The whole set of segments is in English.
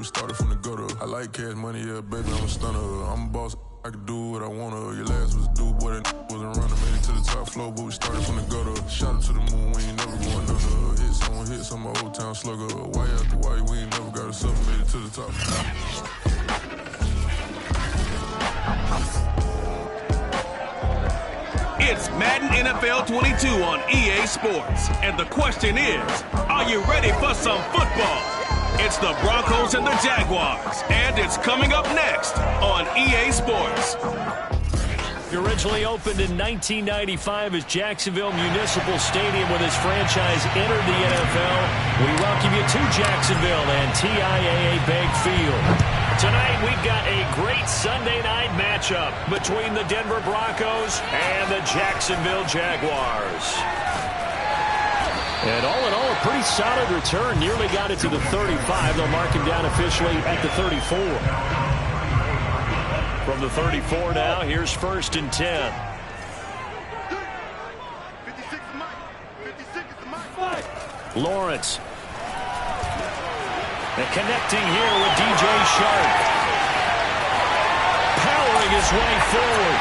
we started from the gutter. I like cash money, yeah, baby, I'm a stunner. I'm a boss, I can do what I wanna. Your last was a dude, boy, that wasn't running. Made it to the top floor, but we started from the gutter. Shot up to the moon, we ain't never going under. Hits on my old town slugger. Why after why, we ain't never got us up. Made it to the top. It's Madden NFL 22 on EA Sports. And the question is, are you ready for some football? It's the Broncos and the Jaguars. And it's coming up next on EA Sports. Originally opened in 1995 as Jacksonville Municipal Stadium when this franchise entered the NFL. We welcome you to Jacksonville and TIAA Bank Field. Tonight we've got a great Sunday night matchup between the Denver Broncos and the Jacksonville Jaguars. And all in all, a pretty solid return. Nearly got it to the 35. They'll mark him down officially at the 34. From the 34 now, here's 1st and 10. Lawrence. And connecting here with DJ Shark. Powering his way forward.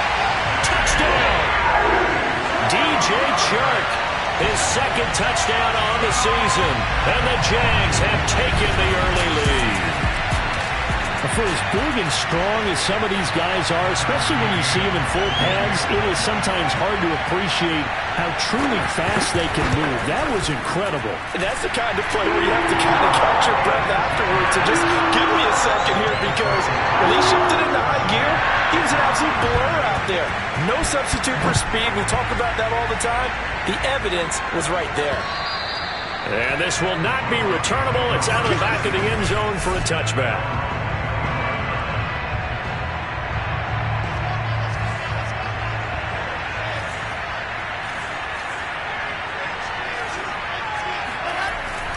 Touchdown! DJ Shark, his second touchdown on the season. And the Jags have taken the early lead. For as big and strong as some of these guys are, especially when you see them in full pads, it is sometimes hard to appreciate how truly fast they can move. That was incredible. And that's the kind of play where you have to kind of catch your breath afterwards and just give me a second here, because when he shifted into high gear, he was an absolute blur out there. No substitute for speed. We talk about that all the time. The evidence was right there. And this will not be returnable. It's out of the back of the end zone for a touchback.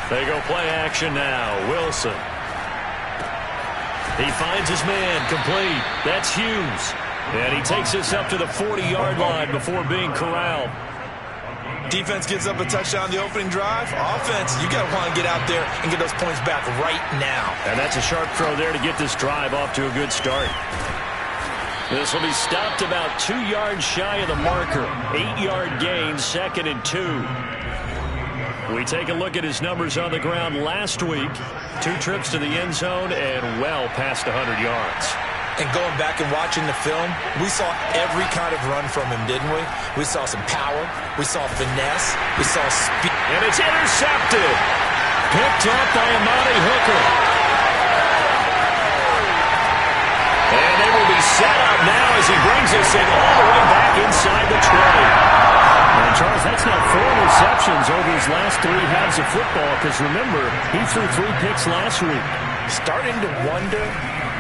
They go play action now. Wilson. He finds his man complete. That's Hughes. And he takes us up to the 40-yard line before being corralled. Defense gives up a touchdown the opening drive. Offense, you got to want to get out there and get those points back right now. And that's a sharp throw there to get this drive off to a good start. This will be stopped about 2 yards shy of the marker. 8-yard gain, 2nd and 2. We take a look at his numbers on the ground last week. 2 trips to the end zone and well past 100 yards. And going back and watching the film, we saw every kind of run from him, didn't we? We saw some power. We saw finesse. We saw speed. And it's intercepted. Picked up by Amani Hooker. And they will be set up now as he brings us in all the way back inside the 20. And Charles, that's now 4 interceptions over his last 3 halves of football, because remember, he threw 3 picks last week. Starting to wonder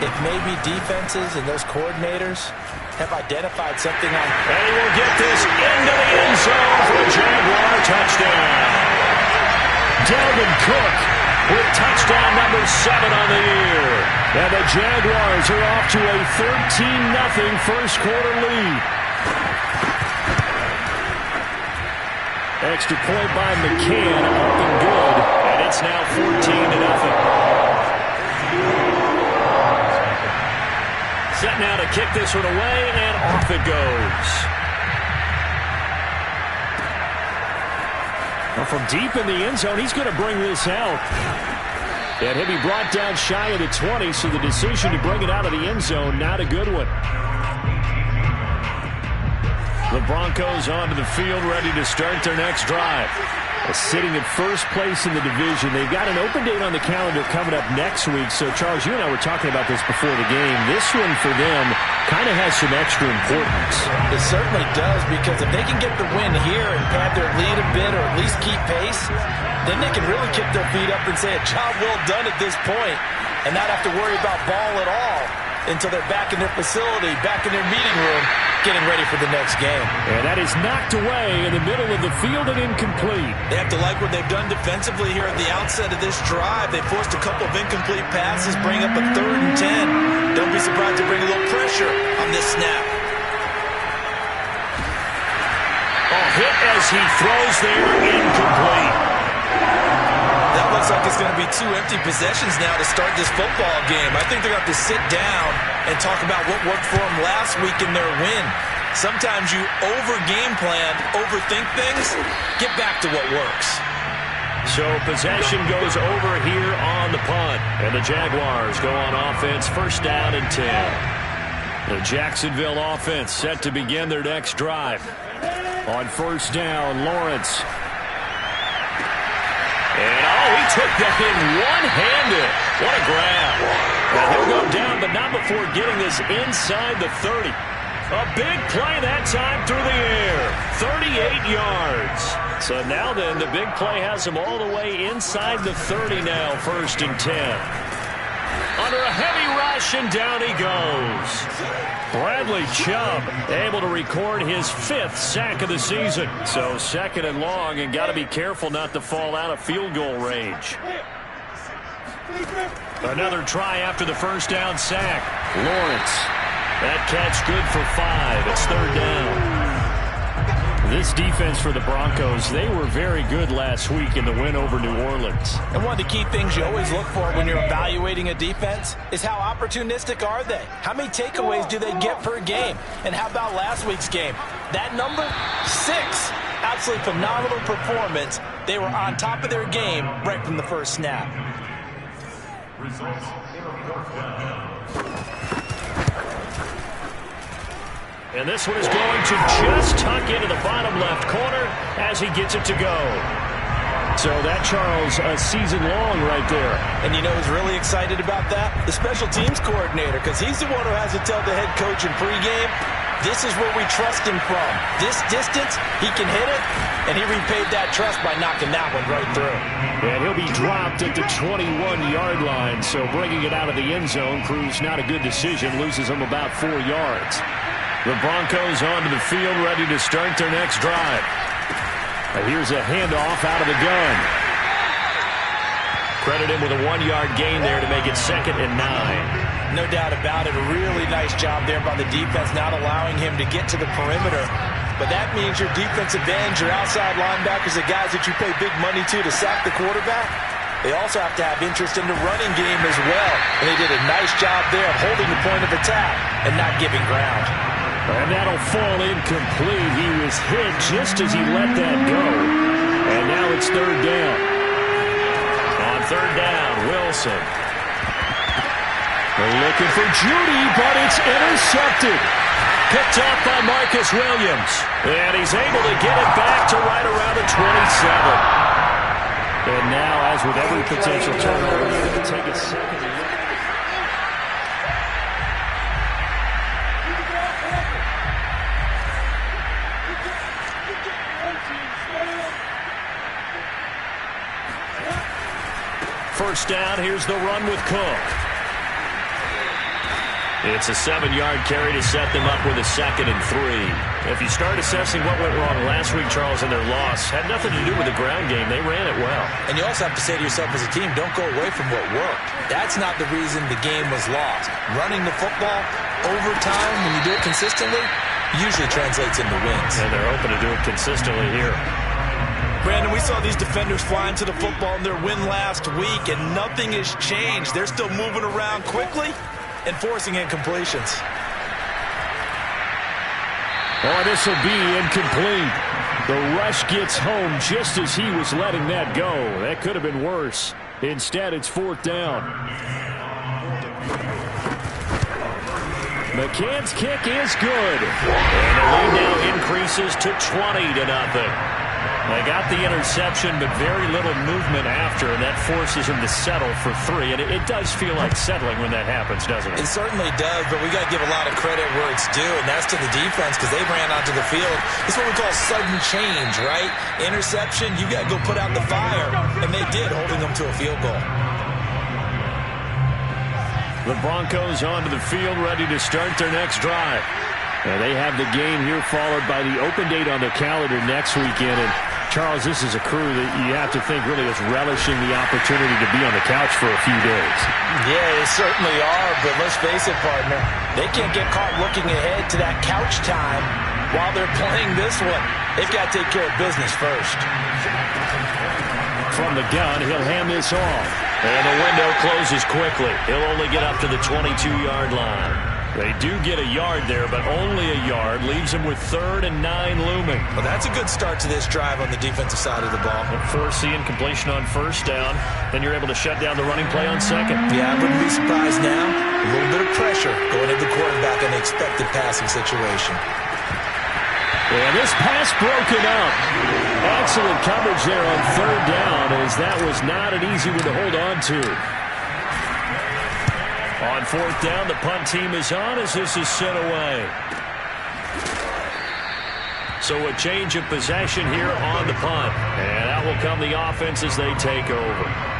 if maybe defenses and those coordinators have identified something on. And he will get this into the end zone for a Jaguar touchdown. Dalvin Cook with touchdown number 7 on the year. And the Jaguars are off to a 13-0 first quarter lead. Extra point by McCann, up and good, and it's now 14-0. Set now to kick this one away, and off it goes. Well, from deep in the end zone, he's going to bring this out. And he'll be brought down shy of the 20, so the decision to bring it out of the end zone, not a good one. The Broncos onto the field, ready to start their next drive. Sitting at first place in the division. They've got an open date on the calendar coming up next week. So, Charles, you and I were talking about this before the game. This one for them kind of has some extra importance. It certainly does, because if they can get the win here and pad their lead a bit, or at least keep pace, then they can really kick their feet up and say a job well done at this point and not have to worry about ball at all until they're back in their facility, back in their meeting room, getting ready for the next game. And that is knocked away in the middle of the field and incomplete. They have to like what they've done defensively here at the outset of this drive. They forced a couple of incomplete passes, bring up a 3rd and 10. Don't be surprised to bring a little pressure on this snap. A hit as he throws there, incomplete. That was looks like it's going to be 2 empty possessions now to start this football game. I think they're going to have to sit down and talk about what worked for them last week in their win. Sometimes you over-game plan, overthink things, get back to what works. So possession goes over here on the punt. And the Jaguars go on offense, first down and 10. The Jacksonville offense set to begin their next drive. On first down, Lawrence. And, he took that in one-handed. What a grab. Well, he'll go down, but not before getting this inside the 30. A big play that time through the air. 38 yards. So now then, the big play has him all the way inside the 30 now, first and 10. Under a heavy rush, and down he goes. Bradley Chubb able to record his 5th sack of the season. So second and long, and got to be careful not to fall out of field goal range. Another try after the first down sack. Lawrence. That catch good for 5. It's third down. This defense for the Broncos, they were very good last week in the win over New Orleans. And one of the key things you always look for when you're evaluating a defense is how opportunistic are they? How many takeaways do they get per game? And how about last week's game? That number? 6. Absolutely phenomenal performance. They were on top of their game right from the first snap. And this one is going to just tuck into the bottom left corner as he gets it to go. So that, Charles, a season long right there. And you know who's really excited about that? The special teams coordinator, because he's the one who has to tell the head coach in pregame, this is where we trust him from. This distance, he can hit it, and he repaid that trust by knocking that one right through. And he'll be dropped at the 21-yard line, so bringing it out of the end zone proves not a good decision, loses him about 4 yards. The Broncos onto the field, ready to start their next drive. Here's a handoff out of the gun. Credit him with a 1-yard gain there to make it 2nd and 9. No doubt about it. A really nice job there by the defense, not allowing him to get to the perimeter. But that means your defensive ends, your outside linebackers, the guys that you pay big money to sack the quarterback, they also have to have interest in the running game as well. And they did a nice job there of holding the point of attack and not giving ground. And that'll fall incomplete. He was hit just as he let that go. And now it's third down. On third down, Wilson. They're looking for Judy, but it's intercepted. Picked off by Marcus Williams. And he's able to get it back to right around the 27. And now, as with every potential turnover, it's going to take a second. First down, here's the run with Cook. It's a 7-yard carry to set them up with a 2nd and 3. If you start assessing what went wrong last week, Charles, in their loss, had nothing to do with the ground game. They ran it well. And you also have to say to yourself as a team, don't go away from what worked. That's not the reason the game was lost. Running the football over time, when you do it consistently, usually translates into wins. And they're hoping to do it consistently here. Brandon, we saw these defenders flying to the football in their win last week, and nothing has changed. They're still moving around quickly and forcing incompletions. Oh, this will be incomplete. The rush gets home just as he was letting that go. That could have been worse. Instead, it's 4th down. McCann's kick is good. And the lead now increases to 20-0. They got the interception, but very little movement after, and that forces him to settle for 3. And it does feel like settling when that happens, doesn't it? It certainly does, but we got to give a lot of credit where it's due, and that's to the defense because they ran onto the field. It's what we call sudden change, right? Interception, you got to go put out the fire, and they did, holding them to a field goal. The Broncos onto the field, ready to start their next drive. And they have the game here followed by the open date on the calendar next weekend. And Charles, this is a crew that you have to think really is relishing the opportunity to be on the couch for a few days. Yeah, they certainly are, but let's face it, partner. They can't get caught looking ahead to that couch time while they're playing this one. They've got to take care of business first. from the gun. He'll hand this off. And the window closes quickly. He'll only get up to the 22-yard line. They do get a yard there, but only a yard. Leaves them with 3rd and 9 looming. Well, that's a good start to this drive on the defensive side of the ball. Foreseeing completion on 1st down. Then you're able to shut down the running play on 2nd. Yeah, I wouldn't be surprised now. A little bit of pressure going into the quarterback in the expected passing situation. And this pass broken up. Excellent coverage there on 3rd down, as that was not an easy one to hold on to. On 4th down, the punt team is on as this is sent away. So a change of possession here on the punt. And out will come the offense as they take over.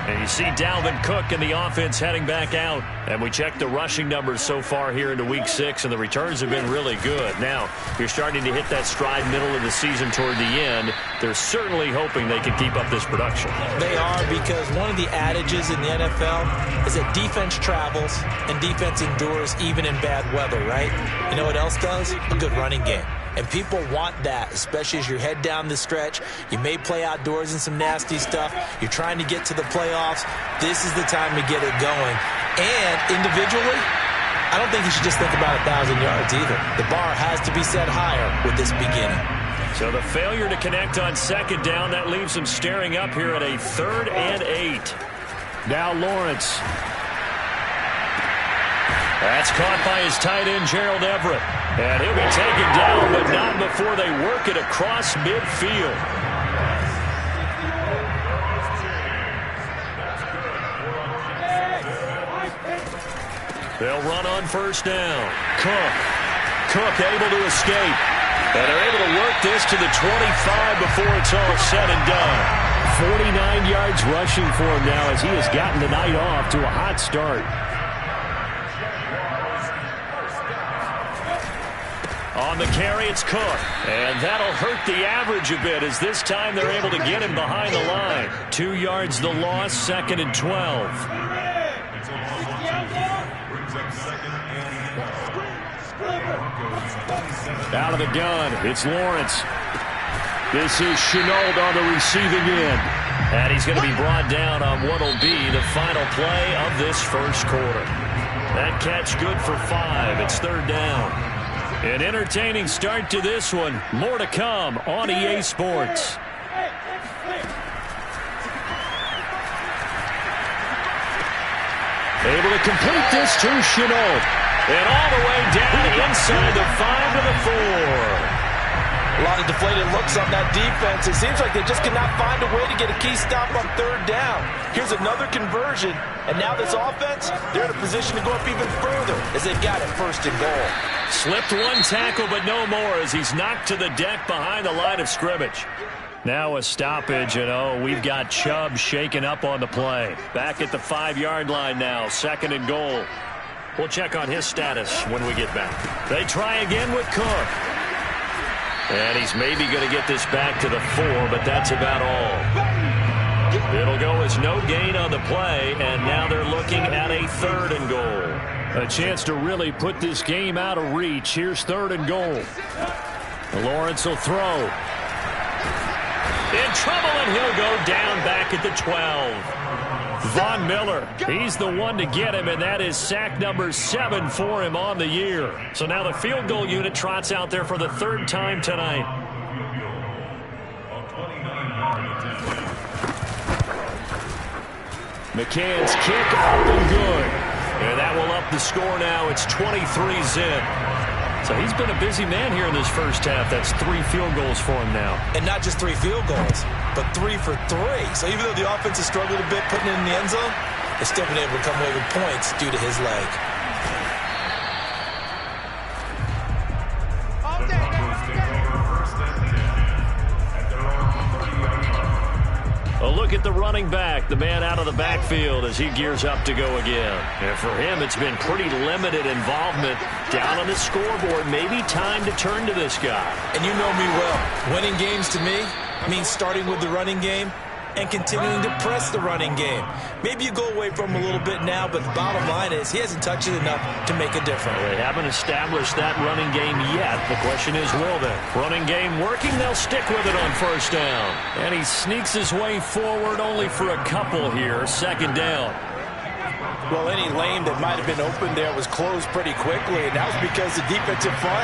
And you see Dalvin Cook and the offense heading back out. And we check the rushing numbers so far here into Week 6, and the returns have been really good. Now, you're starting to hit that stride middle of the season toward the end. They're certainly hoping they can keep up this production. They are, because one of the adages in the NFL is that defense travels and defense endures even in bad weather, right? You know what else does? A good running game. And people want that, especially as you head down the stretch. You may play outdoors in some nasty stuff. You're trying to get to the playoffs. This is the time to get it going. And individually, I don't think you should just think about 1,000 yards either. The bar has to be set higher with this beginning. So the failure to connect on 2nd down, that leaves them staring up here at a 3rd and 8. Now Lawrence. That's caught by his tight end, Gerald Everett. And he'll be taken down, but not before they work it across midfield. They'll run on 1st down. Cook able to escape. And they're able to work this to the 25 before it's all said and done. 49 yards rushing for him now as he has gotten the night off to a hot start. On the carry, it's Cook. And that'll hurt the average a bit, as this time they're able to get him behind the line. 2 yards the loss, 2nd and 12. Out of the gun, it's Lawrence. This is Shenault on the receiving end. And he's going to be brought down on what will be the final play of this 1st quarter. That catch good for 5. It's 3rd down. An entertaining start to this one. More to come on EA Sports. Able to complete this to Shenault. And all the way down inside the 5 to the 4. A lot of deflated looks on that defense. It seems like they just cannot find a way to get a key stop on 3rd down. Here's another conversion. And now this offense, they're in a position to go up even further as they've got it 1st and goal. Slipped one tackle, but no more as he's knocked to the deck behind the line of scrimmage. Now a stoppage, and we've got Chubb shaken up on the play. Back at the 5-yard line now, 2nd and goal. We'll check on his status when we get back. They try again with Cook. And he's maybe going to get this back to the 4, but that's about all. It'll go as no gain on the play, and now they're looking at a 3rd and goal. A chance to really put this game out of reach. Here's 3rd and goal. Lawrence will throw. In trouble, and he'll go down back at the 12. Von Miller, he's the one to get him, and that is sack number 7 for him on the year. So now the field goal unit trots out there for the 3rd time tonight. McCann's kick up and good. And that will up the score now. It's 23-zip. So he's been a busy man here in this 1st half. That's 3 field goals for him now. And not just 3 field goals, but 3 for 3. So even though the offense has struggled a bit putting it in the end zone, they've still been able to come away with points due to his leg. A look at the running back, the man out of the backfield as he gears up to go again. And for him, it's been pretty limited involvement down on the scoreboard. Maybe time to turn to this guy. And you know me well. Winning games to me means starting with the running game and continuing to press the running game. Maybe you go away from him a little bit now, but the bottom line is he hasn't touched it enough to make a difference. They haven't established that running game yet. The question is, will they? Running game working, they'll stick with it on first down. And he sneaks his way forward only for a couple here. Second down. Well, any lane that might have been open there was closed pretty quickly, and that was because the defensive front,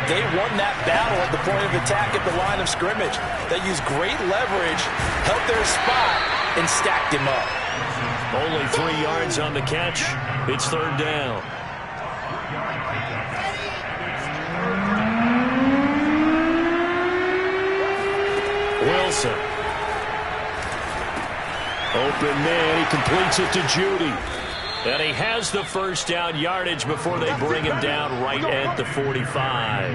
they won that battle at the point of attack at the line of scrimmage. They used great leverage, held their spot, and stacked him up. Only 3 yards on the catch. It's third down. Wilson. Open man. He completes it to Judy. And he has the first down yardage before they bring him down right at the 45.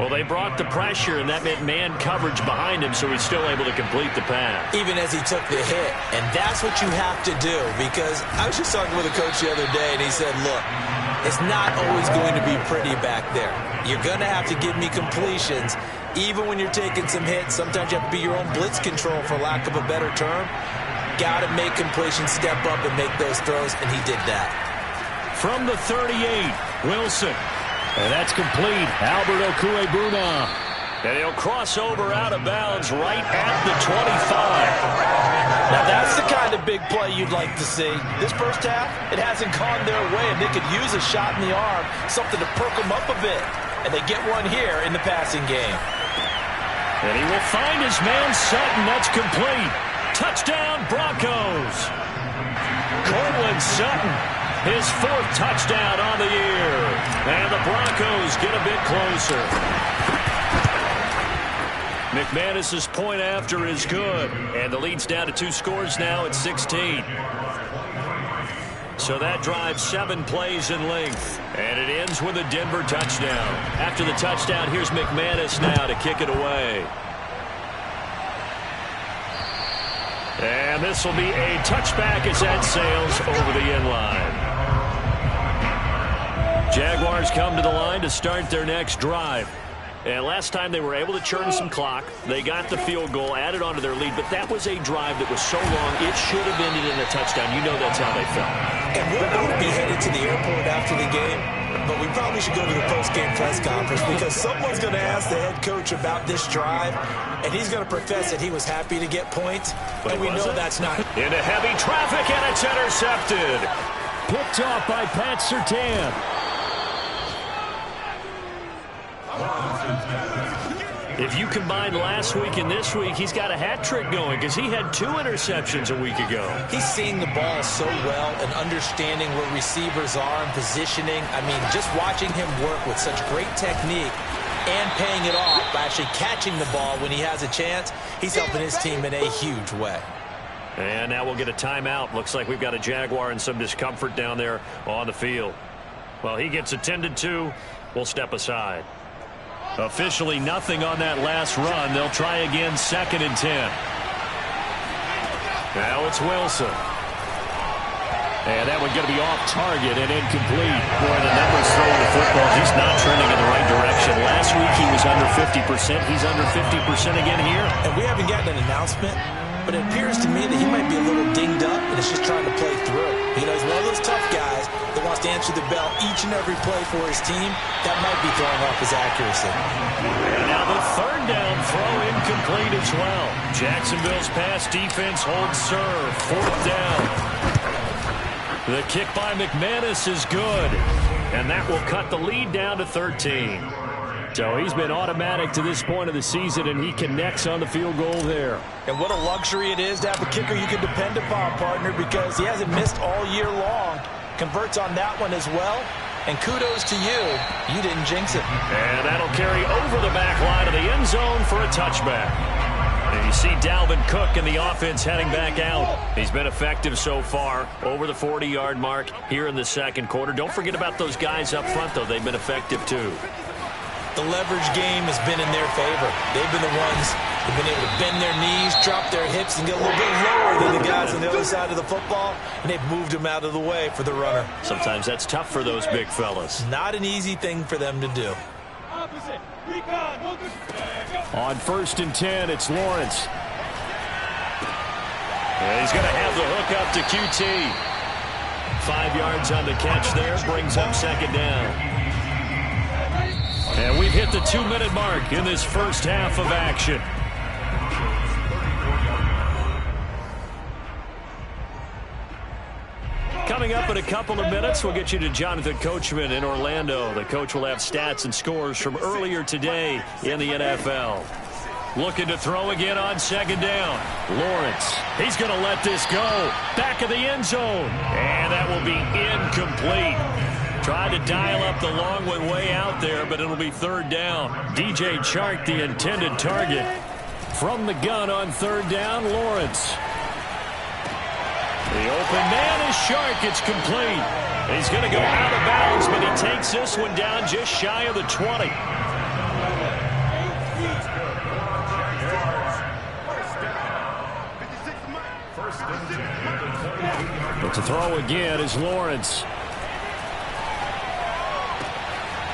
Well, they brought the pressure, and that meant man coverage behind him, so he's still able to complete the pass. Even as he took the hit. And that's what you have to do, because I was just talking with a coach the other day, and he said, look, it's not always going to be pretty back there. You're going to have to give me completions. Even when you're taking some hits, sometimes you have to be your own blitz control, for lack of a better term. Got to make completions, step up and make those throws, and he did that. From the 38, Wilson. And that's complete. Albert Okuebuna. And he'll cross over out of bounds right at the 25. Now that's the kind of big play you'd like to see. This first half, it hasn't gone their way, and they could use a shot in the arm, something to perk them up a bit. And they get one here in the passing game. And he will find his man Sutton. That's complete. Touchdown, Broncos. Courtland Sutton, his 4th touchdown on the year. And the Broncos get a bit closer. McManus's point after is good. And the lead's down to 2 scores now at 16. So that drives 7 plays in length. And it ends with a Denver touchdown. After the touchdown, here's McManus now to kick it away. And this will be a touchback as that sails over the end line. Jaguars come to the line to start their next drive. And last time they were able to churn some clock. They got the field goal, added on to their lead, but that was a drive that was so long, it should have ended in a touchdown. You know that's how they felt. And we'll both be headed to the airport after the game, but we probably should go to the post-game press conference, because someone's going to ask the head coach about this drive, and he's going to profess that he was happy to get points, and we know that's not. Into heavy traffic, and it's intercepted. Picked off by Pat Surtain. If you combine last week and this week, he's got a hat trick going, because he had 2 interceptions a week ago. He's seeing the ball so well and understanding where receivers are and positioning. I mean, just watching him work with such great technique and paying it off by actually catching the ball when he has a chance, he's helping his team in a huge way. And now we'll get a timeout. Looks like we've got a Jaguar in some discomfort down there on the field. Well, he gets attended to. We'll step aside. Officially nothing on that last run. They'll try again, 2nd and 10. Now it's Wilson. And that one going to be off target and incomplete. Boy, the numbers throwing the football. He's not trending in the right direction. Last week he was under 50%. He's under 50% again here. And we haven't gotten an announcement, but it appears to me that he might be a little dinged up and is just trying to play through. You know, he's one of those tough guys that wants to answer the bell each and every play for his team. That might be throwing off his accuracy. And now the 3rd down throw incomplete as well. Jacksonville's pass defense holds serve. 4th down. The kick by McManus is good. And that will cut the lead down to 13. So he's been automatic to this point of the season, and he connects on the field goal there. And what a luxury it is to have a kicker you can depend upon, partner, because he hasn't missed all year long. Converts on that one as well. And kudos to you. You didn't jinx it. And that'll carry over the back line of the end zone for a touchback. And you see Dalvin Cook in the offense heading back out. He's been effective so far, over the 40-yard mark here in the 2nd quarter. Don't forget about those guys up front, though. They've been effective, too. The leverage game has been in their favor. They've been the ones who've been able to bend their knees, drop their hips, and get a little bit lower than the guys on the other side of the football, and they've moved them out of the way for the runner. Sometimes that's tough for those big fellas. Not an easy thing for them to do. On 1st and 10, it's Lawrence. And he's going to have the hook up to QT. 5 yards on the catch there, brings up second down. And we've hit the 2-minute mark in this first half of action. Coming up in a couple of minutes, we'll get you to Jonathan Coachman in Orlando. The coach will have stats and scores from earlier today in the NFL. Looking to throw again on second down. Lawrence, he's going to let this go. Back of the end zone. And that will be incomplete. Tried to dial up the long one way out there, but it'll be third down. DJ Chark, the intended target. From the gun on third down, Lawrence. The open man is Chark. It's complete. He's going to go out of bounds, but he takes this one down just shy of the 20. But to throw again is Lawrence.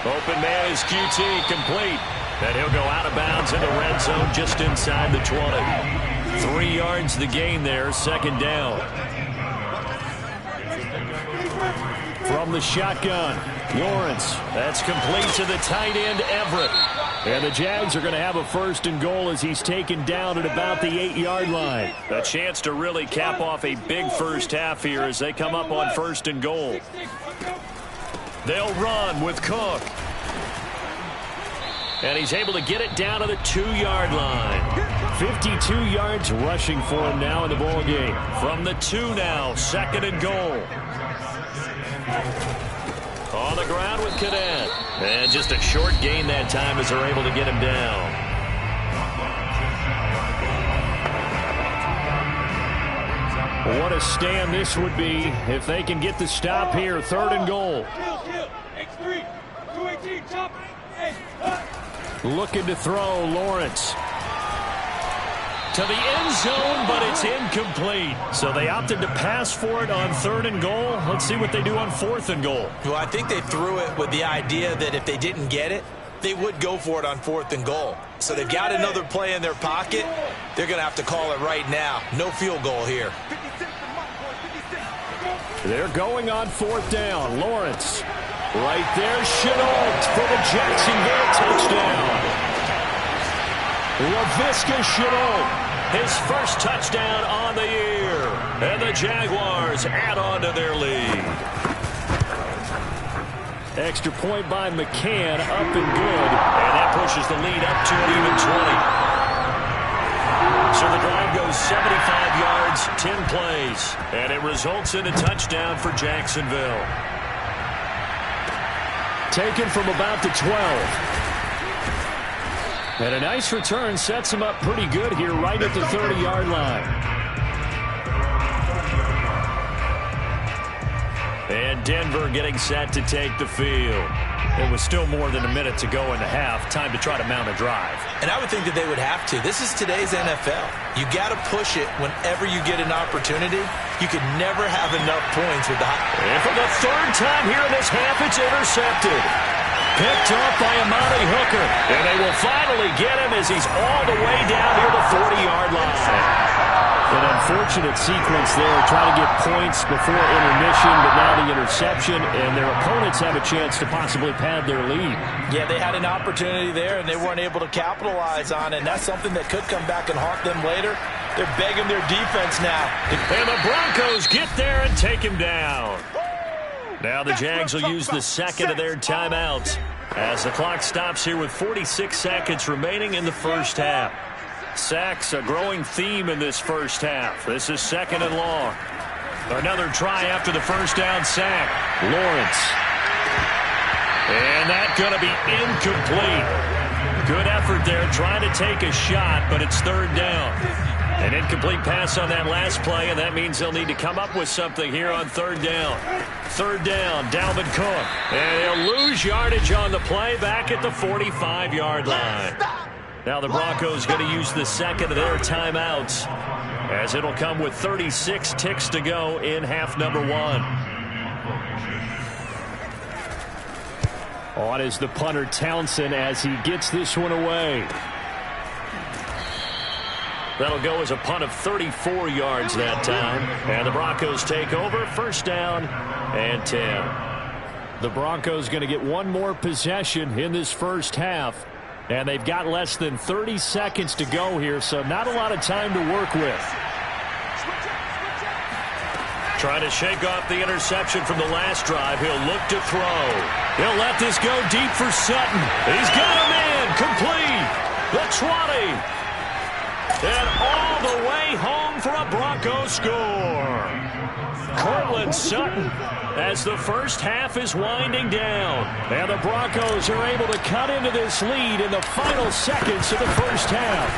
Open man is QT, complete. And he'll go out of bounds in the red zone just inside the 20. 3 yards the gain there, second down. From the shotgun, Lawrence. That's complete to the tight end, Everett. And the Jags are going to have a first and goal as he's taken down at about the 8-yard line. A chance to really cap off a big first half here as they come up on first and goal. They'll run with Cook. And he's able to get it down to the 2-yard line. 52 yards rushing for him now in the ballgame. From the 2 now, second and goal. On the ground with Cadet. And just a short gain that time as they're able to get him down. What a stand this would be if they can get the stop here. Third and goal. Looking to throw, Lawrence. To the end zone, but it's incomplete. So they opted to pass for it on third and goal. Let's see what they do on fourth and goal. Well, I think they threw it with the idea that if they didn't get it, they would go for it on fourth and goal. So they've got another play in their pocket. They're going to have to call it right now. No field goal here. They're going on fourth down. Lawrence. Right there, Shenault for the Jacksonville touchdown. Laviska Shenault, his first touchdown on the year. And the Jaguars add on to their lead. Extra point by McCann, up and good. And that pushes the lead up to an even 20. So the drive goes 75 yards, 10 plays. And it results in a touchdown for Jacksonville. Taken from about the 12. And a nice return sets him up pretty good here right at the 30-yard line. And Denver getting set to take the field. It was still more than a minute to go in the half. Time to try to mount a drive. And I would think that they would have to. This is today's NFL. You got to push it whenever you get an opportunity. You could never have enough points with the high. And for the third time here in this half, it's intercepted. Picked off by Amani Hooker. And they will finally get him as he's all the way down near the 40-yard line. An unfortunate sequence there, trying to get points before intermission, but now the interception, and their opponents have a chance to possibly pad their lead. Yeah, they had an opportunity there, and they weren't able to capitalize on it, and that's something that could come back and haunt them later. They're begging their defense now. And the Broncos get there and take him down. Now the Jags will use the second of their timeouts as the clock stops here with 46 seconds remaining in the first half. Sacks, a growing theme in this first half. This is second and long. Another try after the first down sack. Lawrence. And that's going to be incomplete. Good effort there trying to take a shot, but it's third down. An incomplete pass on that last play, and that means they'll need to come up with something here on third down. Third down, Dalvin Cook. And he'll lose yardage on the play back at the 45-yard line. Now the Broncos going to use the second of their timeouts as it'll come with 36 ticks to go in half number one. On is the punter Townsend as he gets this one away. That'll go as a punt of 34 yards that time. And the Broncos take over, first down and 10. The Broncos going to get one more possession in this first half. And they've got less than 30 seconds to go here, so not a lot of time to work with. Trying to shake off the interception from the last drive. He'll look to throw. He'll let this go deep for Sutton. He's got him in. Complete. The 20. And all the way home for a Broncos score. Courtland Sutton as the first half is winding down. And the Broncos are able to cut into this lead in the final seconds of the first half.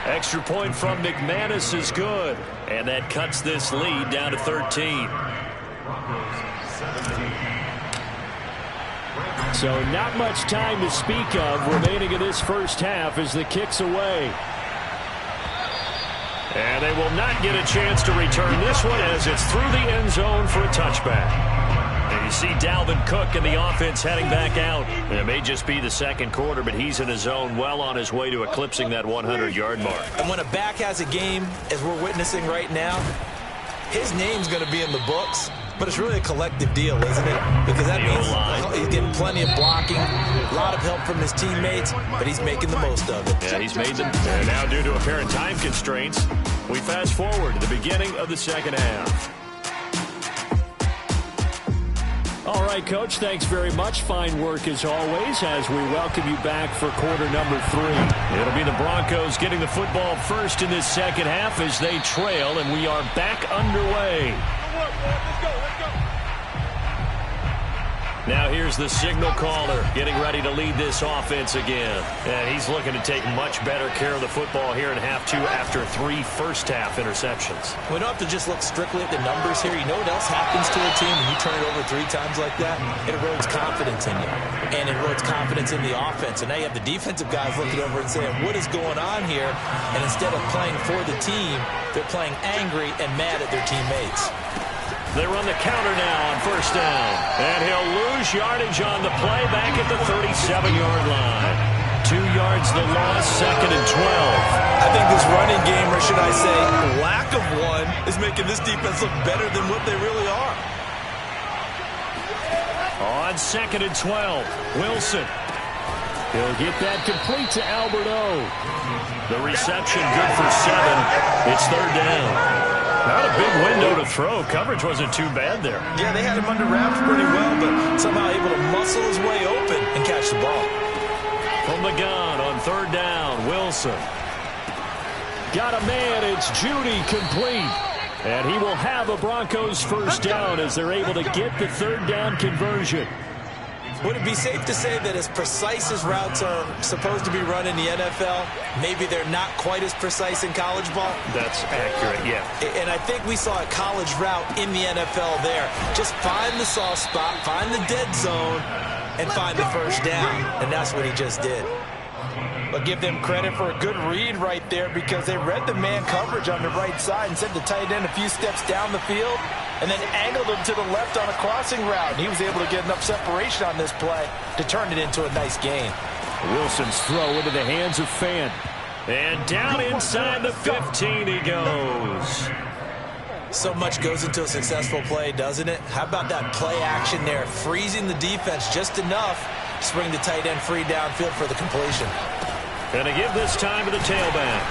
Extra point from McManus is good. And that cuts this lead down to 13. So not much time to speak of remaining in this first half as the kick's away. And they will not get a chance to return this one as it's through the end zone for a touchback. And you see Dalvin Cook and the offense heading back out. And it may just be the second quarter, but he's in his zone well on his way to eclipsing that 100-yard mark. And when a back has a game, as we're witnessing right now, his name's going to be in the books. But it's really a collective deal, isn't it? Because that means he's getting plenty of blocking, a lot of help from his teammates, but he's making the most of it. Yeah, he's made them. And now due to apparent time constraints, we fast forward to the beginning of the second half. All right, Coach, thanks very much. Fine work as always as we welcome you back for quarter number 3. It'll be the Broncos getting the football first in this second half as they trail, and we are back underway. Now here's the signal caller getting ready to lead this offense again. And he's looking to take much better care of the football here in half 2 after 3 first-half interceptions. We don't have to just look strictly at the numbers here. You know what else happens to a team when you turn it over 3 times like that? It erodes confidence in you. And it erodes confidence in the offense. And now you have the defensive guys looking over and saying, what is going on here? And instead of playing for the team, they're playing angry and mad at their teammates. They run the counter now on first down. And he'll lose yardage on the play back at the 37-yard line. 2 yards the loss, second and 12. I think this running game, or should I say lack of one, is making this defense look better than what they really are. On second and 12, Wilson. He'll get that complete to Albert O. The reception good for 7. It's third down. Not a big window to throw. Coverage wasn't too bad there. Yeah, they had him under wraps pretty well, but somehow able to muscle his way open and catch the ball. From the gun on third down, Wilson. Got a man, it's Judy complete. And he will have a Broncos first down as they're able to get the third down conversion. Would it be safe to say that as precise as routes are supposed to be run in the NFL, maybe they're not quite as precise in college ball? That's accurate, yeah. And I think we saw a college route in the NFL there. Just find the soft spot, find the dead zone, and find the first down. And that's what he just did. But give them credit for a good read right there because they read the man coverage on the right side and sent the tight end a few steps down the field and then angled him to the left on a crossing route. And he was able to get enough separation on this play to turn it into a nice gain. Wilson's throw into the hands of Fant. And down inside the 15 he goes. So much goes into a successful play, doesn't it? How about that play action there? Freezing the defense just enough to bring the tight end free downfield for the completion. Going to give this time to the tailback.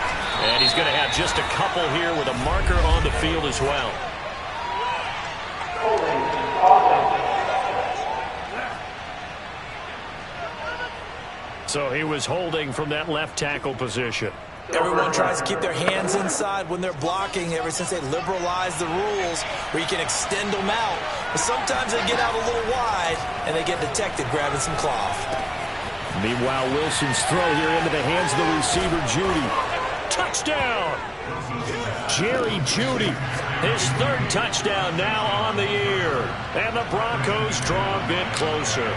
And he's going to have just a couple here with a marker on the field as well. So he was holding from that left tackle position. Everyone tries to keep their hands inside when they're blocking ever since they liberalized the rules where you can extend them out. But sometimes they get out a little wide and they get detected grabbing some cloth. Meanwhile, Wilson's throw here into the hands of the receiver, Judy. Touchdown! Jerry Judy, his third touchdown now on the year. And the Broncos draw a bit closer.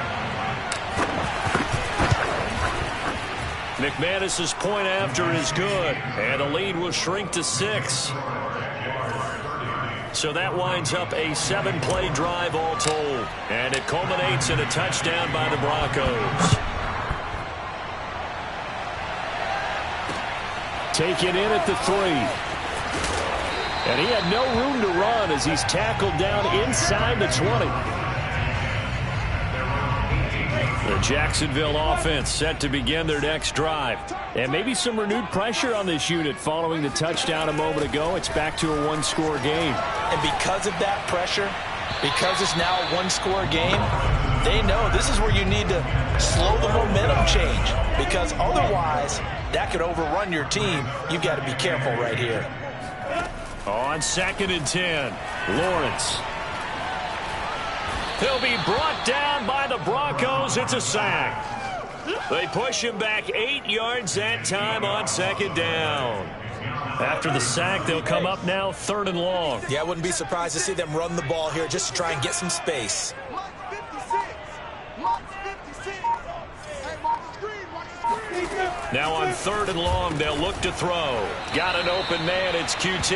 McManus's point after is good, and the lead will shrink to 6. So that winds up a 7-play drive all told, and it culminates in a touchdown by the Broncos. taken in at the 3. And he had no room to run as he's tackled down inside the 20. The Jacksonville offense set to begin their next drive. And maybe some renewed pressure on this unit following the touchdown a moment ago. It's back to a one-score game. And because of that pressure, because it's now a one-score game, they know this is where you need to slow the momentum change. Because otherwise, that could overrun your team. You've got to be careful right here. On 2nd and 10, Lawrence. He'll be brought down by the Broncos. It's a sack. They push him back 8 yards that time on 2nd down. After the sack, they'll come up now 3rd and long. Yeah, I wouldn't be surprised to see them run the ball here just to try and get some space. Now on 3rd and long, they'll look to throw. Got an open man, it's QT.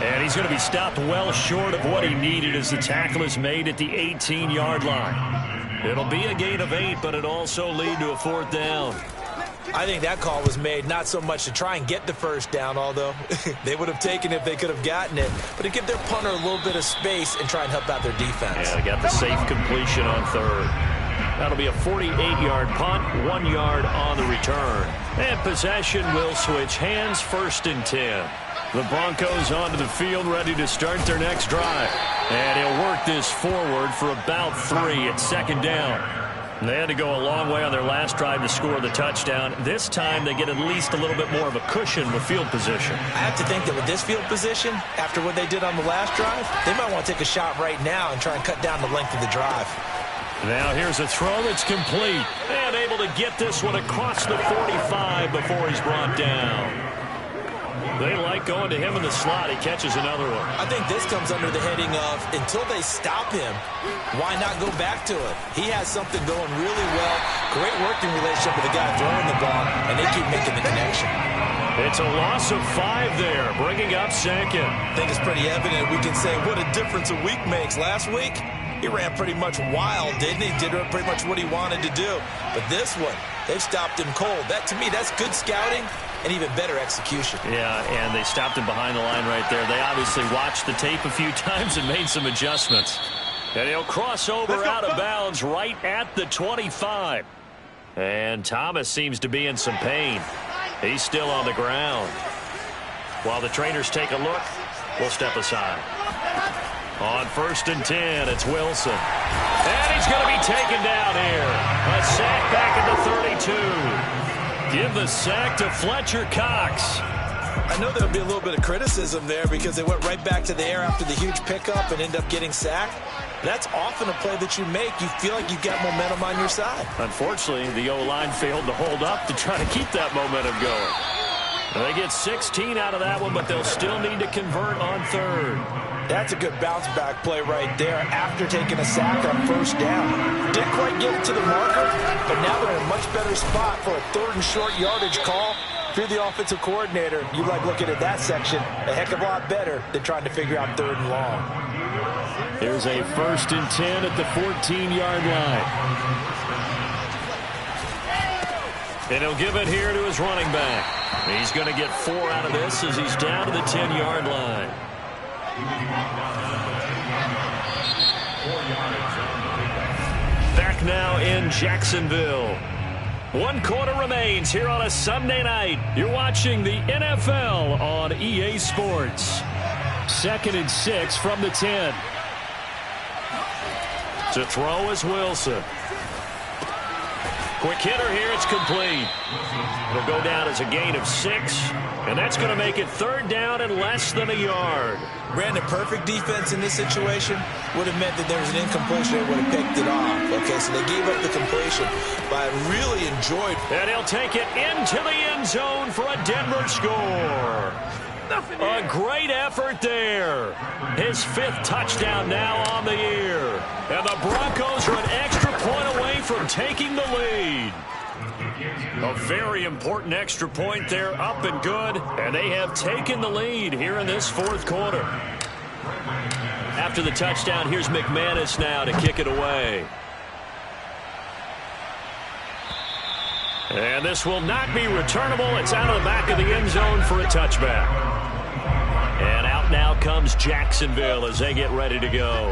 And he's going to be stopped well short of what he needed as the tackle is made at the 18-yard line. It'll be a gain of 8, but it also lead to a 4th down. I think that call was made not so much to try and get the 1st down, although they would have taken it if they could have gotten it, but to give their punter a little bit of space and try and help out their defense. Yeah, they got the safe completion on 3rd. That'll be a 48-yard punt, 1 yard on the return. And possession will switch hands, 1st and 10. The Broncos onto the field, ready to start their next drive. And he'll work this forward for about 3 at 2nd down. They had to go a long way on their last drive to score the touchdown. This time they get at least a little bit more of a cushion with field position. I have to think that with this field position, after what they did on the last drive, they might want to take a shot right now and try and cut down the length of the drive. Now here's a throw that's complete. And able to get this one across the 45 before he's brought down. They like going to him in the slot. He catches another one. I think this comes under the heading of, until they stop him, why not go back to it? He has something going really well. Great working relationship with the guy throwing the ball, and they keep making the connection. It's a loss of 5 there, bringing up 2nd. I think it's pretty evident. We can say what a difference a week makes. Last week, he ran pretty much wild, didn't he? Did pretty much what he wanted to do. But this one, they've stopped him cold. That, to me, that's good scouting and even better execution. Yeah, and they stopped him behind the line right there. They obviously watched the tape a few times and made some adjustments. And he'll cross over out of bounds right at the 25. And Thomas seems to be in some pain. He's still on the ground. While the trainers take a look, we'll step aside. On 1st and 10, it's Wilson. And he's going to be taken down here. A sack back at the 32. Give the sack to Fletcher Cox. I know there'll be a little bit of criticism there because they went right back to the air after the huge pickup and end up getting sacked. That's often a play that you make. You feel like you've got momentum on your side. Unfortunately, the O-line failed to hold up to try to keep that momentum going. They get 16 out of that one, but they'll still need to convert on 3rd. That's a good bounce-back play right there after taking a sack on 1st down. Didn't quite get it to the marker, but now they're in a much better spot for a 3rd and short yardage call. If you're the offensive coordinator, you like looking at that section a heck of a lot better than trying to figure out 3rd and long. Here's a 1st and 10 at the 14-yard line. And he'll give it here to his running back. He's going to get 4 out of this as he's down to the 10-yard line. Back now in Jacksonville. 1 quarter remains here on a Sunday night. You're watching the NFL on EA Sports. 2nd and 6 from the 10. To throw is Wilson. Quick hitter here, it's complete. It'll go down as a gain of 6, and that's going to make it 3rd down and less than a yard. Brandon, perfect defense in this situation would have meant that there was an incompletion. They would have picked it off. Okay, so they gave up the completion, but I really enjoyed. And he'll take it into the end zone for a Denver score. A great effort there. His 5th touchdown now on the year. And the Broncos are an extra point away from taking the lead. A very important extra point there, up and good. And they have taken the lead here in this 4th quarter. After the touchdown, here's McManus now to kick it away. And this will not be returnable. It's out of the back of the end zone for a touchback. And out now comes Jacksonville as they get ready to go.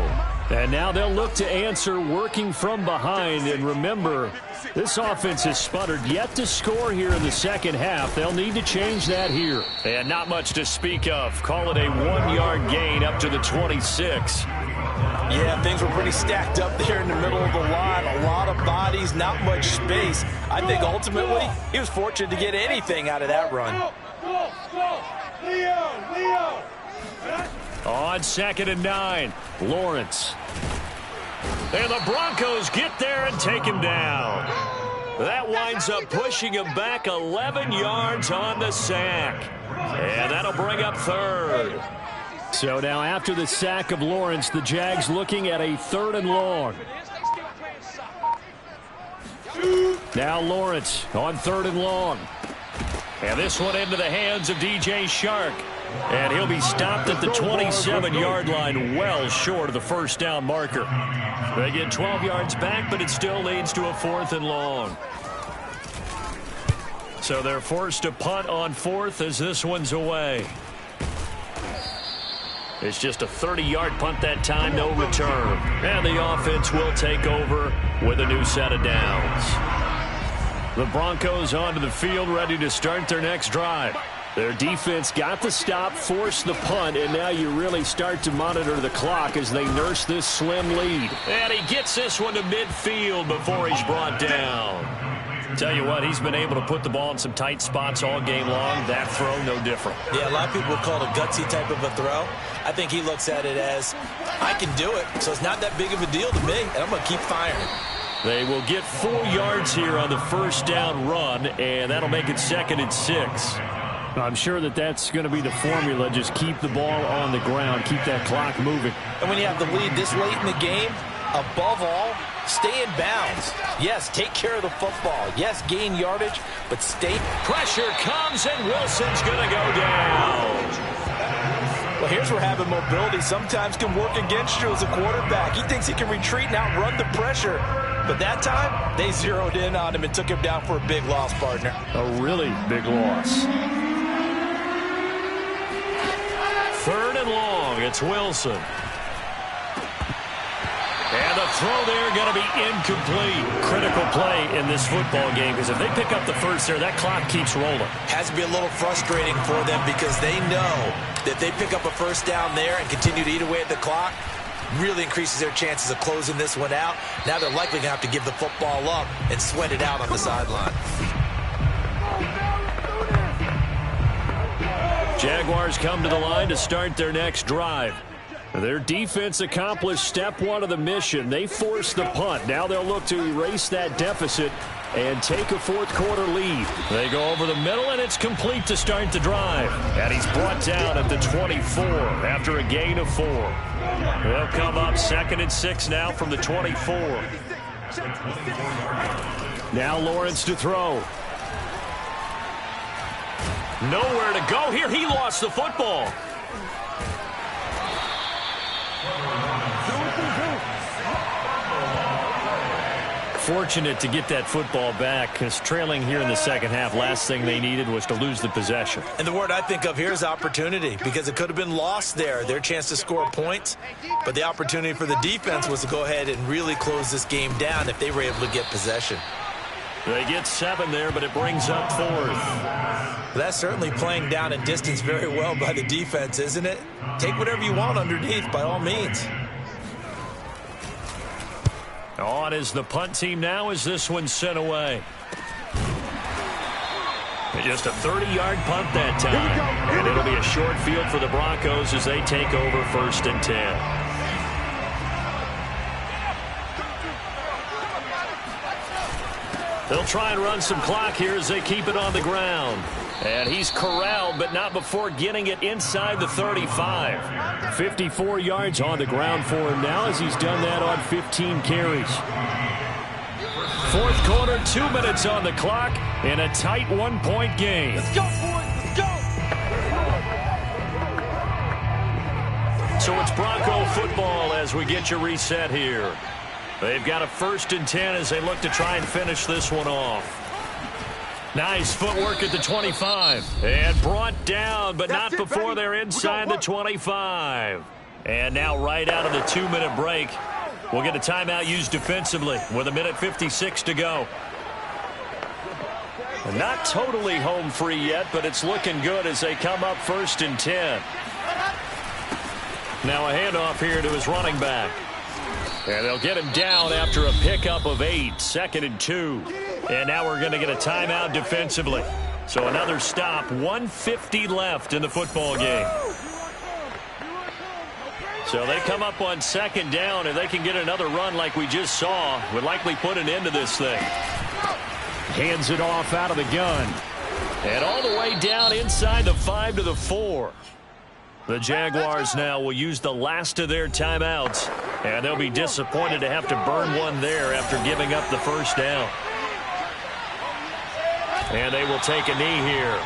And now they'll look to answer working from behind. And remember, this offense has sputtered yet to score here in the second half. They'll need to change that here. And not much to speak of. Call it a 1-yard gain up to the 26. Yeah, things were pretty stacked up there in the middle of the line. A lot of bodies, not much space. I think ultimately he was fortunate to get anything out of that run. On 2nd and 9, Lawrence. And the Broncos get there and take him down. That winds up pushing him back 11 yards on the sack. And that'll bring up 3rd. So now after the sack of Lawrence, the Jags looking at a 3rd and long. Now Lawrence on 3rd and long. And this one into the hands of DJ Chark. And he'll be stopped at the 27-yard line, well short of the first down marker. They get 12 yards back, but it still leads to a 4th and long. So they're forced to punt on 4th as this one's away. It's just a 30-yard punt that time, no return. And the offense will take over with a new set of downs. The Broncos onto the field, ready to start their next drive. Their defense got the stop, forced the punt, and now you really start to monitor the clock as they nurse this slim lead. And he gets this one to midfield before he's brought down. Tell you what, he's been able to put the ball in some tight spots all game long. That throw, no different. Yeah, a lot of people would call it a gutsy type of a throw. I think he looks at it as, I can do it, so it's not that big of a deal to me, and I'm going to keep firing. They will get 4 yards here on the first down run, and that'll make it 2nd and 6. I'm sure that's going to be the formula. Just keep the ball on the ground, keep that clock moving. And when you have the lead this late in the game, above all, stay in bounds. Yes, take care of the football. Yes, gain yardage, but stay. Pressure comes, and Wilson's going to go down. Well, here's where having mobility sometimes can work against you as a quarterback. He thinks he can retreat and outrun the pressure. But that time, they zeroed in on him and took him down for a big loss, partner. A really big loss. 3rd and long, it's Wilson. And the throw there going to be incomplete. Critical play in this football game, because if they pick up the first there, that clock keeps rolling. Has to be a little frustrating for them because they know that they pick up a first down there and continue to eat away at the clock, really increases their chances of closing this one out. Now they're likely going to have to give the football up and sweat it out on the sideline. Jaguars come to the line to start their next drive. Their defense accomplished step 1 of the mission. They forced the punt. Now they'll look to erase that deficit and take a 4th quarter lead. They go over the middle, and it's complete to start the drive. And he's brought down at the 24 after a gain of 4. They'll come up 2nd and 6 now from the 24. Now Lawrence to throw. Nowhere to go here. He lost the football. Fortunate to get that football back, because trailing here in the second half, last thing they needed was to lose the possession. And the word I think of here is opportunity, because it could have been lost there, their chance to score points. But the opportunity for the defense was to go ahead and really close this game down if they were able to get possession. They get 7 there, but it brings up 4th. That's certainly playing down and distance very well by the defense, isn't it? Take whatever you want underneath, by all means. On is the punt team now as this one's sent away. Just a 30-yard punt that time. And it'll be a short field for the Broncos as they take over 1st and 10. They'll try and run some clock here as they keep it on the ground. And he's corralled, but not before getting it inside the 35. 54 yards on the ground for him now as he's done that on 15 carries. 4th quarter, 2 minutes on the clock in a tight 1-point game. Let's go, boys. Let's go. So it's Bronco football as we get you reset here. They've got a 1st and 10 as they look to try and finish this one off. Nice footwork at the 25. And brought down, but not before they're inside the 25. And now right out of the 2-minute break, we'll get a timeout used defensively with 1:56 to go. And not totally home free yet, but it's looking good as they come up 1st and 10. Now a handoff here to his running back. And they'll get him down after a pickup of 8, 2nd and 2. And now we're going to get a timeout defensively. So another stop, 1:50 left in the football game. So they come up on 2nd down, and they can get another run like we just saw. Would likely put an end to this thing. Hands it off out of the gun. And all the way down inside the 5 to the 4. The Jaguars now will use the last of their timeouts, and they'll be disappointed to have to burn one there after giving up the 1st down. And they will take a knee here.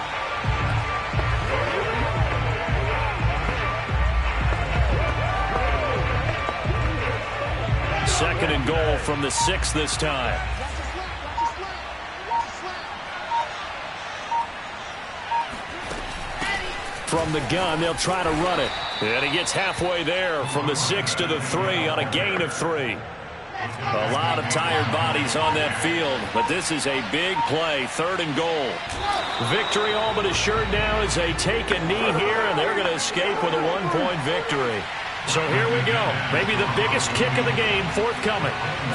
Second and goal from the 6 this time. From the gun, they'll try to run it. And he gets halfway there from the 6 to the 3 on a gain of 3. A lot of tired bodies on that field, but this is a big play, 3rd and goal. Victory all but assured now as they take a knee here, and they're going to escape with a 1-point victory. So here we go. Maybe the biggest kick of the game forthcoming.